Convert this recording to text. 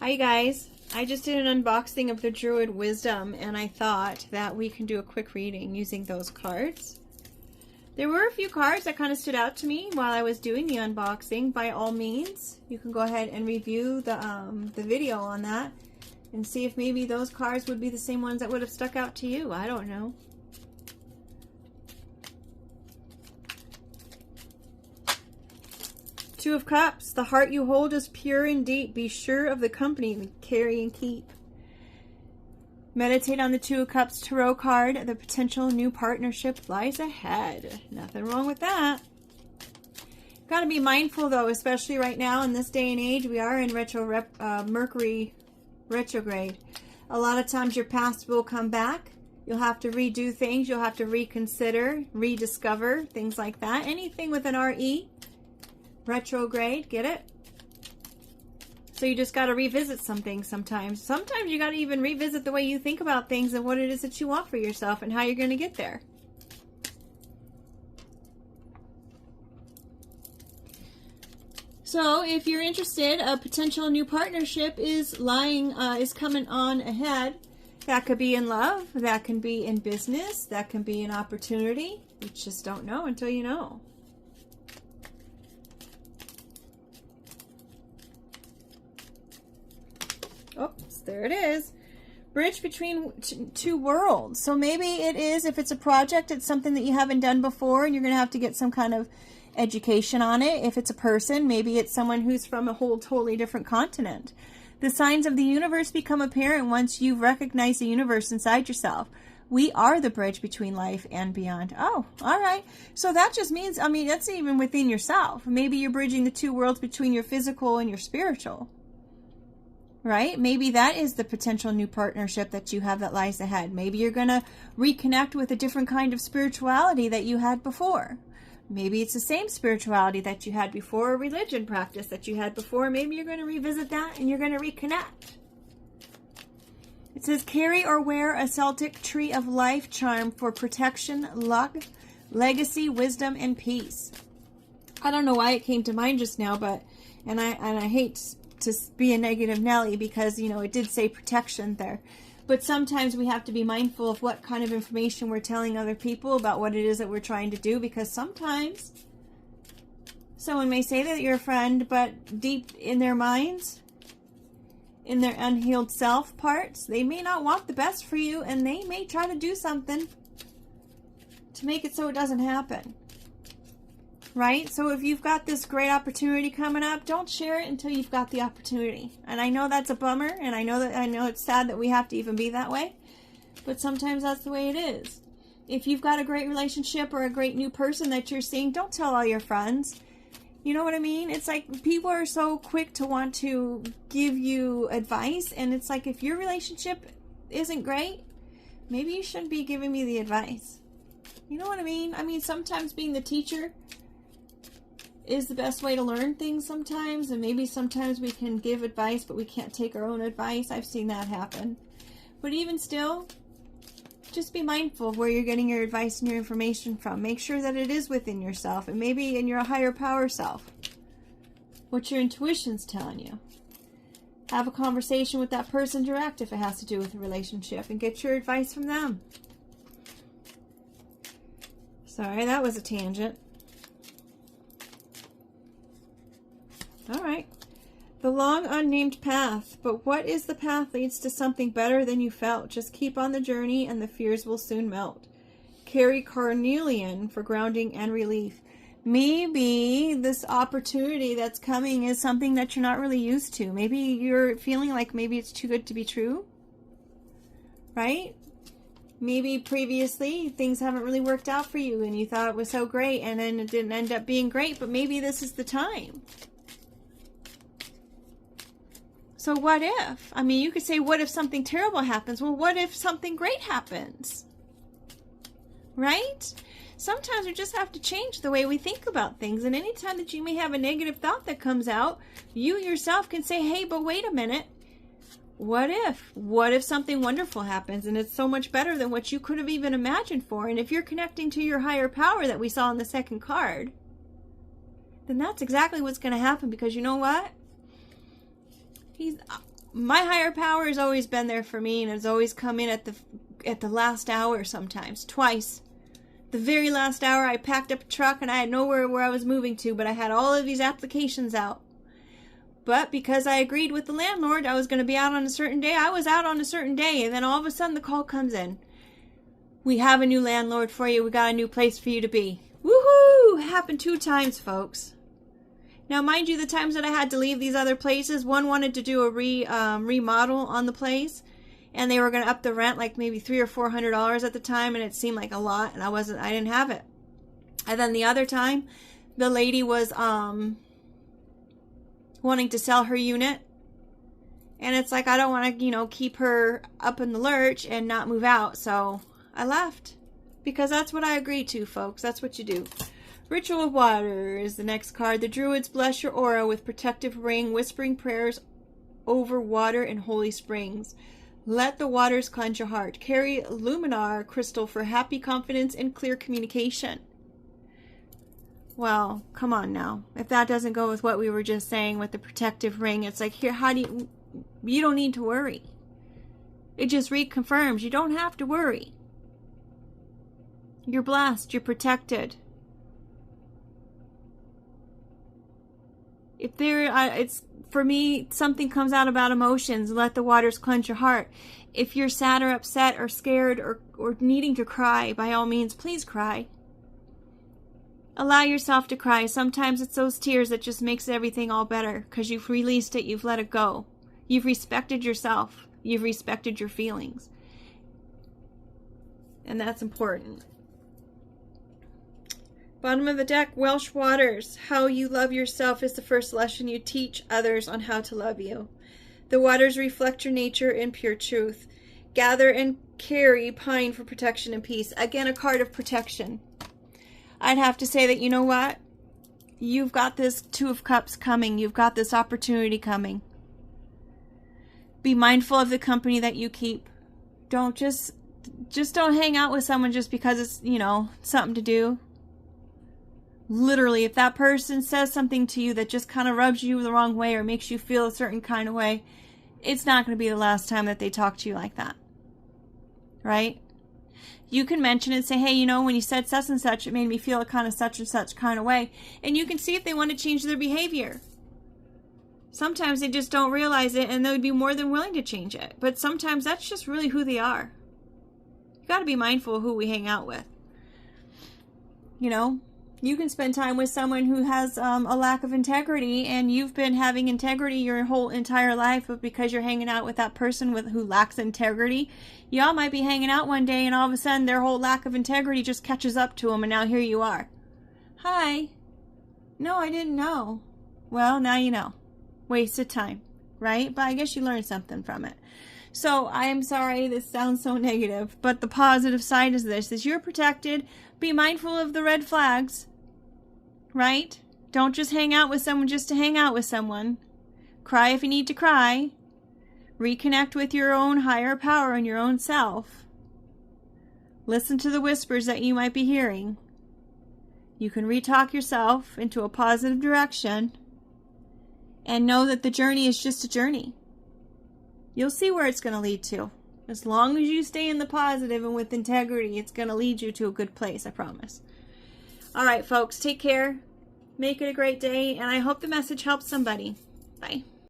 Hi guys, I just did an unboxing of the Druid Wisdom and I thought that we can do a quick reading using those cards. There were a few cards that kind of stood out to me while I was doing the unboxing. By all means, you can go ahead and review the video on that and see if maybe those cards would be the same ones that would have stuck out to you. I don't know. Two of Cups, the heart you hold is pure and deep. Be sure of the company you carry and keep. Meditate on the Two of Cups tarot card. The potential new partnership lies ahead. Nothing wrong with that. Got to be mindful though, especially right now in this day and age. We are in Mercury retrograde. A lot of times your past will come back. You'll have to redo things. You'll have to reconsider, rediscover, things like that. Anything with an R-E. Retrograde, get it? So you just got to revisit some things sometimes. Sometimes you got to even revisit the way you think about things and what it is that you want for yourself and how you're going to get there. So if you're interested, a potential new partnership is coming on ahead. That could be in love, that can be in business, that can be an opportunity. You just don't know until you know. Oh, there it is. Bridge between two worlds. So maybe it is, if it's a project, it's something that you haven't done before and you're going to have to get some kind of education on it. If it's a person, maybe it's someone who's from a whole totally different continent. The signs of the universe become apparent once you recognize the universe inside yourself. We are the bridge between life and beyond. Oh, all right. So that just means, I mean, that's even within yourself. Maybe you're bridging the two worlds between your physical and your spiritual. Right? Maybe that is the potential new partnership that you have that lies ahead. Maybe you're going to reconnect with a different kind of spirituality that you had before. Maybe it's the same spirituality that you had before, a religion practice that you had before. Maybe you're going to revisit that and you're going to reconnect. It says, carry or wear a Celtic tree of life charm for protection, luck, legacy, wisdom, and peace. I don't know why it came to mind just now, but, and I hate to be a negative Nelly because, you know, it did say protection there. But sometimes we have to be mindful of what kind of information we're telling other people about what it is that we're trying to do, because sometimes someone may say that you're a friend, but deep in their minds, in their unhealed self parts, they may not want the best for you, and they may try to do something to make it so it doesn't happen. Right? So if you've got this great opportunity coming up, don't share it until you've got the opportunity. And I know that's a bummer, and I know it's sad that we have to even be that way, but sometimes that's the way it is. If you've got a great relationship or a great new person that you're seeing, don't tell all your friends. You know what I mean? It's like people are so quick to want to give you advice, and it's like, if your relationship isn't great, maybe you shouldn't be giving me the advice. You know what I mean? I mean, sometimes being the teacher is the best way to learn things sometimes, and maybe sometimes we can give advice but we can't take our own advice. I've seen that happen. But even still, just be mindful of where you're getting your advice and your information from. Make sure that it is within yourself and maybe in your higher power self, what your intuition's telling you. Have a conversation with that person direct if it has to do with a relationship, and get your advice from them. Sorry, that was a tangent. All right. The long unnamed path. But what is the path leads to something better than you felt. Just keep on the journey and the fears will soon melt. Carry carnelian for grounding and relief. Maybe this opportunity that's coming is something that you're not really used to. Maybe you're feeling like maybe it's too good to be true. Right? Maybe previously things haven't really worked out for you and you thought it was so great and then it didn't end up being great, but maybe this is the time. So what if? I mean, you could say, what if something terrible happens? Well, what if something great happens? Right? Sometimes we just have to change the way we think about things. And anytime that you may have a negative thought that comes out, you yourself can say, hey, but wait a minute. What if? What if something wonderful happens and it's so much better than what you could have even imagined for? And if you're connecting to your higher power that we saw in the second card, then that's exactly what's going to happen, because you know what? my higher power has always been there for me, and has always come in at the last hour sometimes, twice. The very last hour, I packed up a truck and I had nowhere where I was moving to, but I had all of these applications out. But because I agreed with the landlord I was going to be out on a certain day, I was out on a certain day, and then all of a sudden the call comes in. We have a new landlord for you. We got a new place for you to be. Woohoo! Happened 2 times, folks. Now, mind you, the times that I had to leave these other places, one wanted to do a remodel on the place, and they were going to up the rent like maybe $300 or $400 at the time, and it seemed like a lot, and I didn't have it. And then the other time, the lady was wanting to sell her unit, and it's like, I don't want to, keep her up in the lurch and not move out, so I left, because that's what I agreed to, folks. That's what you do. Ritual of Water is the next card. The Druids bless your aura with protective ring, whispering prayers over water and holy springs. Let the waters cleanse your heart. Carry Luminar crystal for happy confidence and clear communication. Well, come on now. If that doesn't go with what we were just saying with the protective ring, it's like, here, you don't need to worry. It just reconfirms you don't have to worry. You're blessed. You're protected. If it's for me, something comes out about emotions. Let the waters cleanse your heart. If you're sad or upset or scared or needing to cry, by all means, please cry. Allow yourself to cry. Sometimes it's those tears that just makes everything all better, because you've released it, you've let it go. You've respected yourself. You've respected your feelings. And that's important. Bottom of the deck, Welsh Waters. How you love yourself is the first lesson you teach others on how to love you. The waters reflect your nature in pure truth. Gather and carry pine for protection and peace. Again, a card of protection. I'd have to say that, you know what? You've got this 2 of Cups coming. You've got this opportunity coming. Be mindful of the company that you keep. Don't just don't hang out with someone just because it's, something to do. Literally, if that person says something to you that just kind of rubs you the wrong way or makes you feel a certain kind of way, it's not going to be the last time that they talk to you like that. Right? You can mention and say, hey, when you said such and such, it made me feel a kind of such and such kind of way. And you can see if they want to change their behavior. Sometimes they just don't realize it, and they would be more than willing to change it. But sometimes that's just really who they are. You got to be mindful of who we hang out with. You can spend time with someone who has a lack of integrity, and you've been having integrity your whole entire life, but because you're hanging out with that person who lacks integrity, y'all might be hanging out one day and all of a sudden their whole lack of integrity just catches up to them, and now here you are. Hi. No, I didn't know. Well, now you know. Wasted time, right? But I guess you learned something from it. So I am sorry this sounds so negative, but the positive side is this, is you're protected. Be mindful of the red flags, right? Don't just hang out with someone just to hang out with someone. Cry if you need to cry. Reconnect with your own higher power and your own self. Listen to the whispers that you might be hearing. You can retalk yourself into a positive direction, and know that the journey is just a journey. You'll see where it's going to lead to. As long as you stay in the positive and with integrity, it's going to lead you to a good place, I promise. All right, folks, take care. Make it a great day, and I hope the message helps somebody. Bye.